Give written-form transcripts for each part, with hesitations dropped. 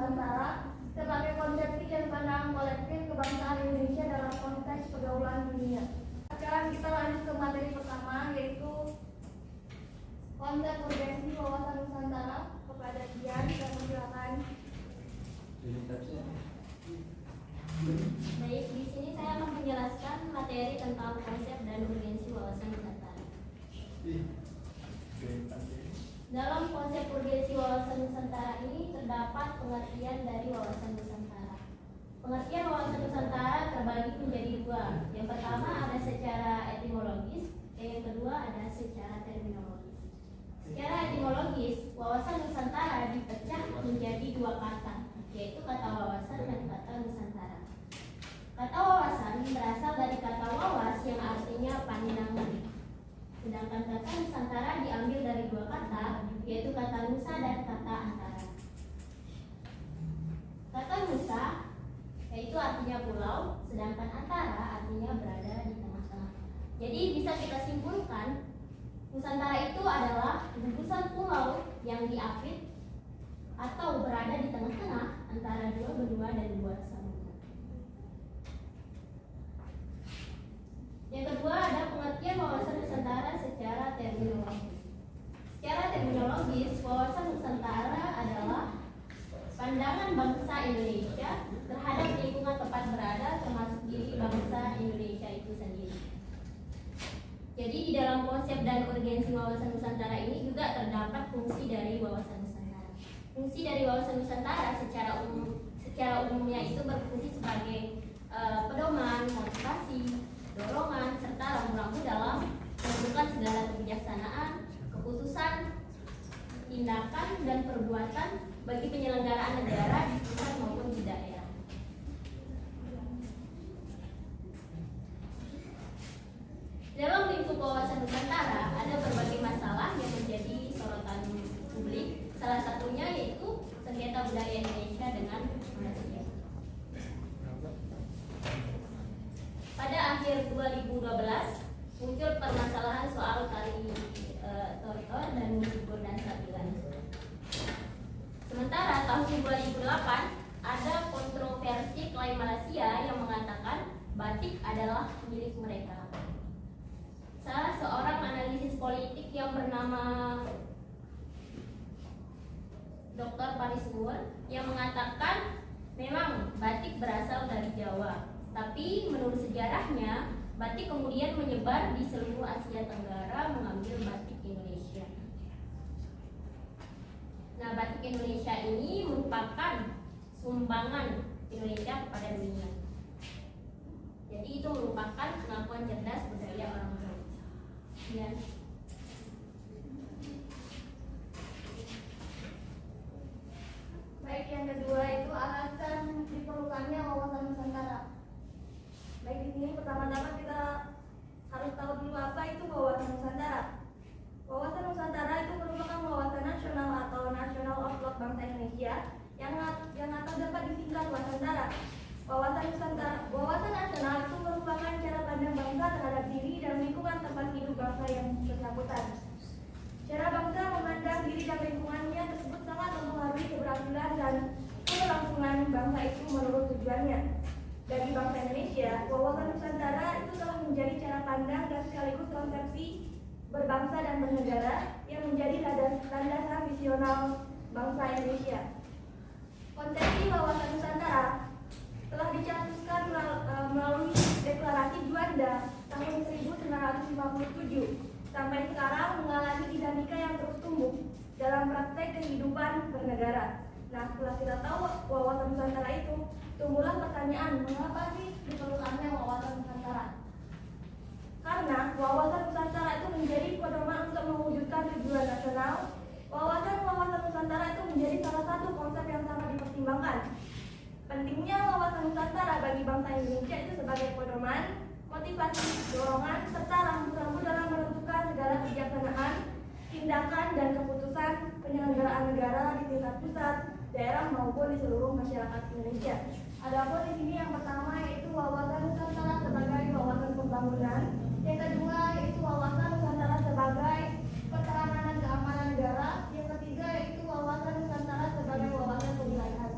Nusantara sebagai konsepsi dan pandangan kolektif kebangsaan Indonesia dalam konteks pergaulan dunia. Sekarang kita lanjut ke materi pertama, yaitu konsep urgensi wawasan Nusantara. Kepada Dian, saya persilakan. Baik, di sini saya akan menjelaskan materi tentang konsep dan urgensi wawasan Nusantara. Dalam konsep urgensi wawasan Nusantara ini terdapat pengertian dari wawasan Nusantara. Pengertian wawasan Nusantara terbagi menjadi dua. Yang pertama ada secara etimologis, dan yang kedua ada secara terminologis. Secara etimologis, wawasan Nusantara dipecah menjadi dua kata, yaitu kata wawasan dan kata Nusantara. Kata wawasan berasal dari kata wawas yang artinya pandangan. Sedangkan kata Nusantara diambil dari dua kata, yaitu kata nusa dan kata antara. Kata nusa yaitu artinya pulau, sedangkan antara artinya berada di tengah-tengah. Jadi bisa kita simpulkan, Nusantara itu adalah gugusan pulau yang diapit atau berada di tengah-tengah antara dua benua dan dua samudra. Yang kedua ada pengertian wawasan Nusantara secara terminologis. Secara terminologis, wawasan Nusantara adalah pandangan bangsa Indonesia terhadap lingkungan tempat berada, termasuk diri bangsa Indonesia itu sendiri. Jadi di dalam konsep dan urgensi wawasan Nusantara ini juga terdapat fungsi dari wawasan Nusantara. Fungsi dari wawasan Nusantara secara umumnya itu berfungsi sebagai pedoman, motivasi, dorongan, serta rambu-rambu dalam menentukan segala kebijaksanaan, keputusan, tindakan, dan perbuatan bagi penyelenggaraan negara di pusat maupun di daerah. Dalam lingkup wawasan Nusantara ada berbagai masalah yang menjadi sorotan publik. Salah satunya yaitu sengketa budaya Indonesia dengan Malaysia. Pada akhir 2012 muncul permasalahan soal kali Tortor dan Musibur dan Sabilan. Sementara tahun 2008 ada kontroversi klaim Malaysia yang mengatakan batik adalah milik mereka. Salah seorang analisis politik yang bernama Dr. Paris Moore yang mengatakan memang batik berasal dari Jawa, tapi menurut sejarahnya batik kemudian menyebar di seluruh Asia Tenggara mengambil batik Indonesia. Nah, batik Indonesia ini merupakan sumbangan Indonesia kepada dunia. Jadi itu merupakan pengakuan cerdas budaya orang Jawa. Ya. Baik, yang kedua itu alasan diperlukannya wawasan Nusantara. Baik, di sini pertama-tama kita harus tahu dulu apa itu wawasan Nusantara. Wawasan Nusantara itu merupakan wawasan nasional atau national outlook bangsa Indonesia yang atau dapat disingkat Wasantara. Wawasan nasional itu merupakan cara pandang bangsa terhadap diri dan lingkungan tempat hidup bangsa yang bersangkutan. Cara bangsa memandang diri dan lingkungannya tersebut sangat mempengaruhi keberhasilan dan keberlangsungan bangsa itu menurut tujuannya. Bagi bangsa Indonesia, wawasan Nusantara itu telah menjadi cara pandang dan sekaligus konsepsi berbangsa dan bernegara yang menjadi landasan visional bangsa Indonesia. Konsepsi wawasan Nusantara telah dicantumkan melalui Deklarasi Juanda tahun 1957 sampai sekarang mengalami dinamika yang terus tumbuh dalam praktek kehidupan bernegara. Nah, setelah kita tahu wawasan Nusantara itu, tumbuhlah pertanyaan, mengapa sih diperlukannya wawasan Nusantara? Karena wawasan Nusantara itu menjadi pedoman untuk mewujudkan tujuan nasional. Wawasan Nusantara itu menjadi salah satu konsep yang sangat dipertimbangkan. Pentingnya wawasan Nusantara bagi bangsa Indonesia itu sebagai pedoman, motivasi, dorongan, serta rambu-rambu dalam menentukan segala kebijaksanaan, tindakan, dan keputusan penyelenggaraan negara di tingkat pusat, daerah maupun di seluruh masyarakat Indonesia. Adapun di sini yang pertama yaitu wawasan Nusantara sebagai wawasan pembangunan, yang kedua yaitu wawasan Nusantara sebagai pertahanan dan keamanan negara, yang ketiga yaitu wawasan Nusantara sebagai wawasan kewilayahan.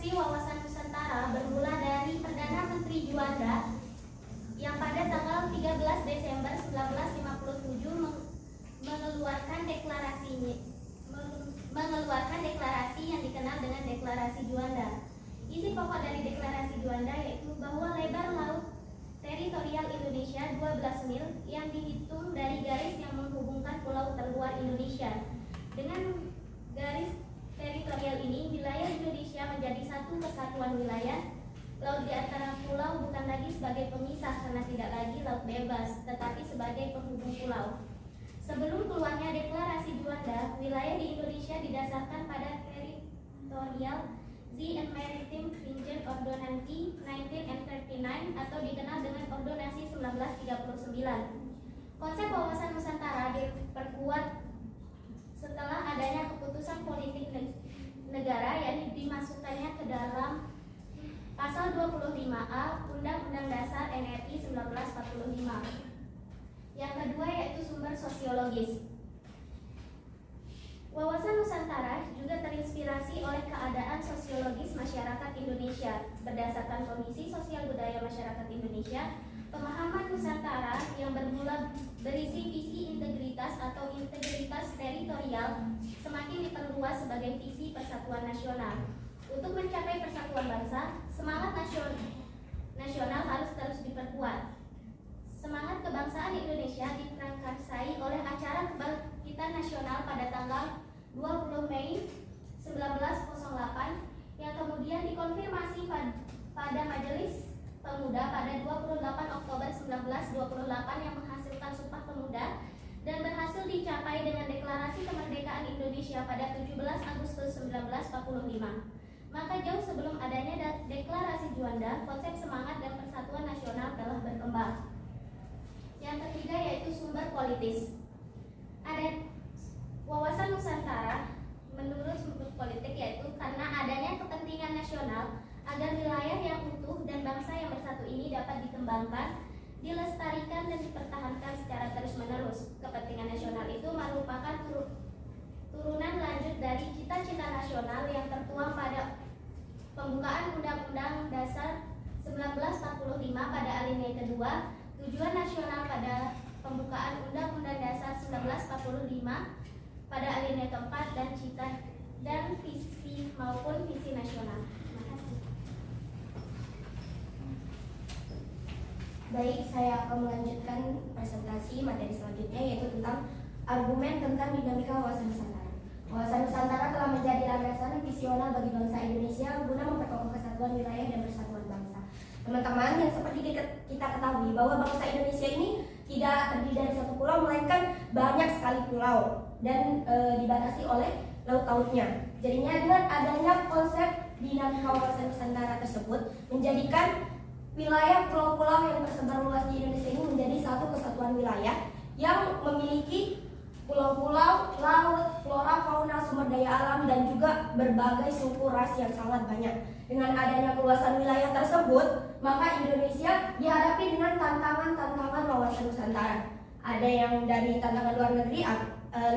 aksi Wawasan Nusantara bermula dari Perdana Menteri Juanda yang pada tanggal 13 Desember 1957 mengeluarkan deklarasi yang dikenal dengan Deklarasi Juanda. Isi pokok dari Deklarasi Juanda yaitu bahwa lebar laut teritorial Indonesia 12 mil yang dihitung dari garis yang menghubungkan pulau terluar Indonesia. Dengan garis teritorial ini, wilayah Indonesia menjadi satu kesatuan wilayah. Laut di antara pulau bukan lagi sebagai pemisah karena tidak lagi laut bebas, tetapi sebagai penghubung pulau. Sebelum keluarnya Deklarasi Juanda, wilayah di Indonesia didasarkan pada Territorial Sea and Maritime Frontier Ordonansi 1939 atau dikenal dengan Ordonansi 1939. Konsep wawasan Nusantara diperkuat setelah adanya keputusan politik negara yang dimasukkannya ke dalam Pasal 25A Undang-Undang Dasar NRI 1945. Yang kedua yaitu sumber sosiologis. Wawasan Nusantara juga terinspirasi oleh keadaan sosiologis masyarakat Indonesia. Berdasarkan Komisi Sosial Budaya Masyarakat Indonesia, pemahaman Nusantara yang bermula berisi visi integritas atau integritas teritorial semakin diperluas sebagai visi persatuan nasional. Untuk mencapai persatuan bangsa, semangat nasional harus terus diperkuat. Semangat kebangsaan Indonesia diprakarsai oleh acara kebangkitan nasional pada tanggal 20 Mei 1908 yang kemudian dikonfirmasi pada Majelis Pemuda pada 28 Oktober 1928 yang menghasilkan Sumpah Pemuda dan berhasil dicapai dengan Deklarasi Kemerdekaan Indonesia pada 17 Agustus 1945. Maka jauh sebelum adanya Deklarasi Juanda, konsep semangat dan persatuan nasional telah berkembang. Yang ketiga yaitu sumber politis. Ada wawasan Nusantara menurut sumber politik yaitu karena adanya kepentingan nasional agar wilayah yang utuh dan bangsa yang bersatu ini dapat dikembangkan, dilestarikan dan dipertahankan secara terus-menerus. Kepentingan nasional itu merupakan turunan lanjut dari cita-cita nasional yang tertuang pada pembukaan Undang-Undang Dasar 1945 pada alinea kedua, tujuan nasional pada pembukaan Undang-Undang Dasar 1945 pada alinea keempat dan cita dan visi maupun visi nasional. Terima kasih. Baik, saya akan melanjutkan presentasi materi selanjutnya yaitu tentang argumen tentang dinamika wawasan Nusantara. Wawasan Nusantara telah menjadi landasan visioner bagi bangsa Indonesia guna memperkokoh kesatuan wilayah dan persatuan bangsa. Teman-teman, yang seperti kita ketahui bahwa bangsa Indonesia ini tidak terdiri dari satu pulau, melainkan banyak sekali pulau dan dibatasi oleh laut-lautnya. Jadinya dengan adanya konsep dinamika wawasan Nusantara tersebut menjadikan wilayah pulau-pulau yang tersebar luas di Indonesia ini menjadi satu kesatuan wilayah yang memiliki pulau-pulau, laut, flora, fauna, sumber daya alam, dan juga berbagai suku ras yang sangat banyak. Dengan adanya keluasan wilayah tersebut, maka Indonesia dihadapi dengan tantangan-tantangan wawasan Nusantara. Ada yang dari tantangan luar negeri,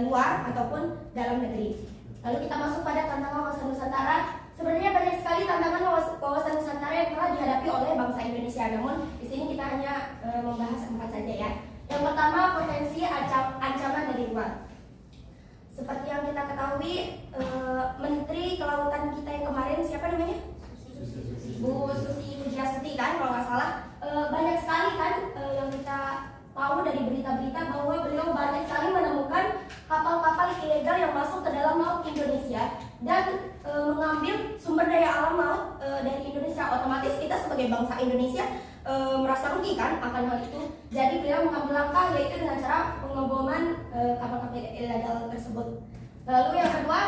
luar ataupun dalam negeri. Lalu kita masuk pada tantangan wawasan Nusantara. Sebenarnya banyak sekali tantangan wawasan Nusantara yang telah dihadapi oleh bangsa Indonesia. Namun di sini kita hanya membahas 4 saja ya. Yang pertama, potensi ancaman dari luar. Seperti yang kita ketahui, Menteri Kelautan kita yang kemarin, siapa namanya? Bu Susi Pujiastuti kan, kalau nggak salah. Banyak sekali kan yang kita tahu dari berita-berita bahwa beliau banyak sekali menemukan kapal-kapal ilegal yang masuk ke dalam laut Indonesia dan mengambil sumber daya alam laut dari Indonesia. Otomatis kita sebagai bangsa Indonesia merasa rugi kan akan hal itu. Jadi beliau mengambil langkah yaitu dengan cara pengeboman kapal-kapal ilegal tersebut. Lalu yang kedua,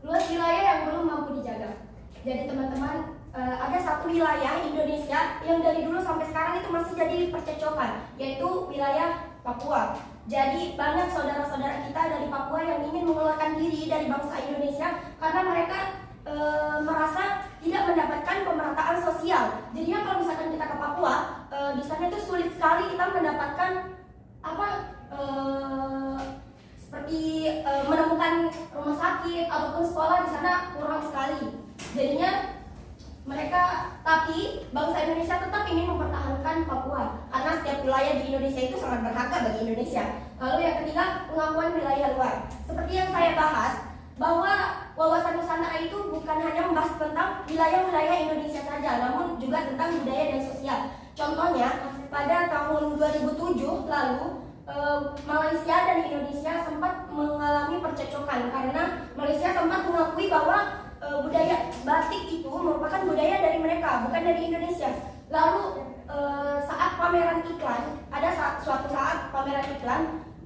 luas wilayah yang belum mampu dijaga. Jadi teman-teman, ada satu wilayah Indonesia yang dari dulu sampai sekarang itu masih jadi percecokan, yaitu wilayah Papua. Jadi banyak saudara-saudara kita dari Papua yang ingin mengeluarkan diri dari bangsa Indonesia karena mereka merasa tidak mendapatkan pemerataan sosial. Jadinya kalau misalkan kita ke Papua, di sana itu sulit sekali kita mendapatkan seperti menemukan rumah sakit ataupun sekolah. Di sana kurang sekali. Jadinya Tapi bangsa Indonesia tetap ingin mempertahankan Papua karena setiap wilayah di Indonesia itu sangat berharga bagi Indonesia. Lalu yang ketiga, pengakuan wilayah luar. Seperti yang saya bahas, bahwa wawasan Nusantara itu bukan hanya membahas tentang wilayah-wilayah Indonesia saja, namun juga tentang budaya dan sosial. Contohnya, pada tahun 2007 lalu, Malaysia dan Indonesia sempat mengalami percekcokan karena Malaysia sempat mengakui bahwa budaya batik itu merupakan budaya dari mereka, bukan dari Indonesia. Lalu saat pameran iklan, suatu saat pameran iklan,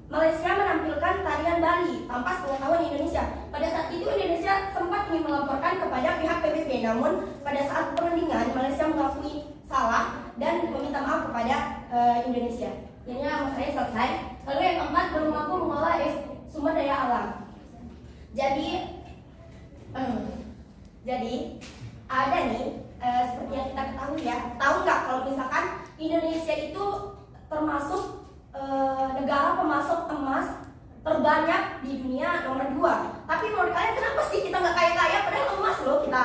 Malaysia menampilkan tarian Bali tanpa sepengetahuan Indonesia. Pada saat itu Indonesia sempat ingin melaporkan kepada pihak PBB, namun pada saat perundingan Malaysia mengakui salah dan meminta maaf kepada Indonesia. Jadinya masalahnya selesai. Lalu yang keempat, belum mampu mengolah sumber daya alam. Jadi ada nih seperti yang kita ketahui ya. Tahu nggak kalau misalkan Indonesia itu termasuk negara pemasok emas terbanyak di dunia nomor 2. Tapi menurut kalian kenapa sih kita nggak kaya-kaya padahal emas loh kita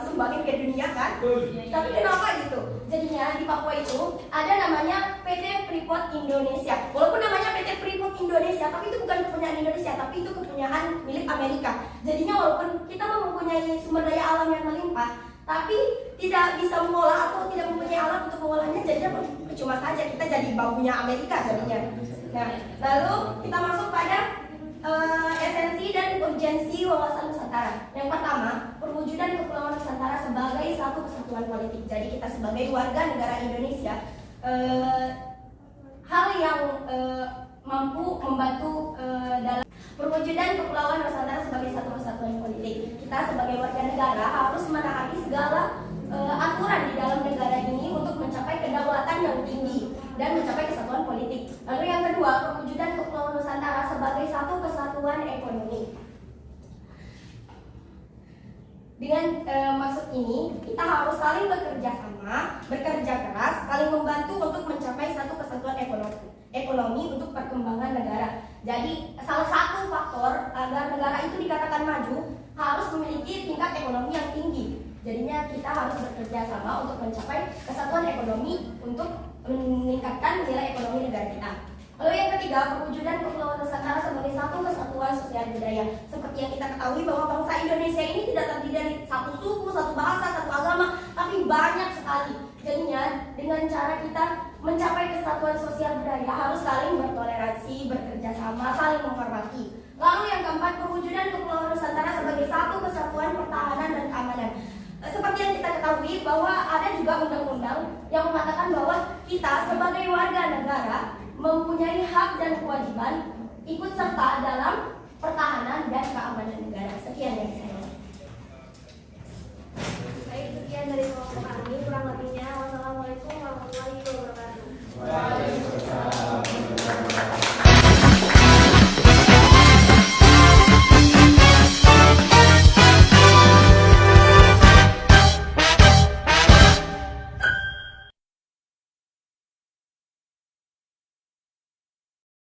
sumbangin ke dunia kan? Tapi kenapa gitu? Jadinya di Papua itu ada namanya PT Freeport Indonesia. Walaupun namanya PT Freeport Indonesia, tapi itu bukan kepunyaan Indonesia, tapi itu kepunyaan milik Amerika. Jadinya walaupun kita mempunyai sumber daya alam yang melimpah, tapi tidak bisa mengolah atau tidak mempunyai alat untuk mengolahnya, jadinya percuma saja kita jadi bambunya Amerika jadinya. Nah, lalu kita masuk pada esensi dan urgensi wawasan Nusantara. Yang pertama, perwujudan Kepulauan Nusantara sebagai satu kesatuan politik. Jadi kita sebagai warga negara Indonesia, hal yang mampu membantu dalam perwujudan Kepulauan Nusantara sebagai satu kesatuan politik. Kita sebagai warga negara harus menaati segala aturan di dalam negara ini untuk mencapai kedaulatan yang tinggi dan mencapai kesatuan politik. Lalu yang kedua, perwujudan Kepulauan Nusantara sebagai satu kesatuan ekonomi. Dengan maksud ini, kita harus saling bekerja sama, bekerja keras, saling membantu untuk mencapai satu kesatuan ekonomi untuk perkembangan negara. Jadi salah satu faktor agar negara itu dikatakan maju harus memiliki tingkat ekonomi yang tinggi. Jadinya kita harus bekerja sama untuk mencapai kesatuan ekonomi untuk meningkatkan nilai ekonomi negara kita. Lalu yang ketiga, perwujudan Kepulauan Nusantara sebagai satu kesatuan sosial budaya. Seperti yang kita ketahui bahwa bangsa Indonesia ini tidak terdiri dari satu suku, satu bahasa, satu agama, tapi banyak sekali. Jadinya dengan cara kita mencapai kesatuan sosial budaya harus saling bertoleransi, bekerja sama, saling menghormati. Lalu yang keempat, perwujudan Kepulauan Nusantara sebagai satu kesatuan pertahanan dan keamanan. Seperti yang kita ketahui bahwa ada juga undang-undang yang mengatakan bahwa kita sebagai warga negara mempunyai hak dan kewajiban ikut serta dalam pertahanan dan keamanan negara.